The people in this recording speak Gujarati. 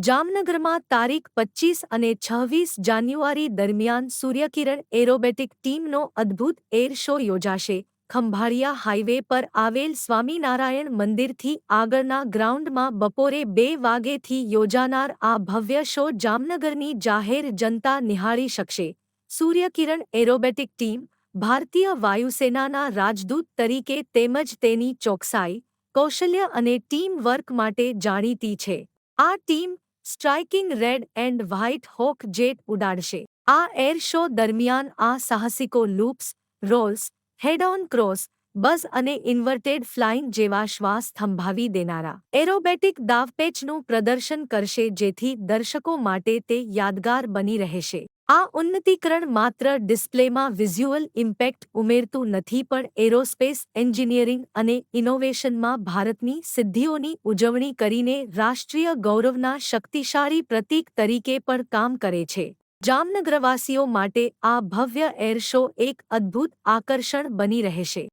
જામનગરમાં તારીખ 25 અને 26 જાન્યુઆરી દરમિયાન સૂર્યકિરણ એરોબેટિક ટીમનો અદ્ભુત એર શો યોજાશે. ખંભાળિયા હાઈવે પર આવેલ સ્વામિનારાયણ મંદિરથી આગળના ગ્રાઉન્ડમાં બપોરે 2 વાગ્યેથી યોજાનાર આ ભવ્ય શો જામનગરની જાહેર જનતા નિહાળી શકશે. સૂર્યકિરણ એરોબેટિક ટીમ ભારતીય વાયુસેનાના રાજદૂત તરીકે તેમજ તેની ચોકસાઈ, કૌશલ્ય અને ટીમ વર્ક માટે જાણીતી છે. આ team striking red and white hawk jet ઉડાડશે. આ એર શો દરમિયાન આ સાહસિકો loops, rolls, head-on cross, buzz અને ઇન્વર્ટેડ ફ્લાઇંગ જેવા શ્વાસ થંભાવી દેનારા એરોબેટિક દાવપેચનું પ્રદર્શન કરશે જેથી દર્શકો માટે તે યાદગાર બની રહેશે. આ ઉન્નતીકરણ માત્ર ડિસ્પ્લેમાં વિઝ્યુઅલ ઇમ્પેક્ટ ઉમેરતું નથી પણ એરોસ્પેસ એન્જિનિયરિંગ અને ઇનોવેશનમાં ભારતની સિદ્ધિઓની ઉજવણી કરીને રાષ્ટ્રીય ગૌરવના શક્તિશાળી પ્રતીક તરીકે પણ કામ કરે છે. જામનગરવાસીઓ માટે આ ભવ્ય એર શો એક અદ્ભુત આકર્ષણ બની રહેશે.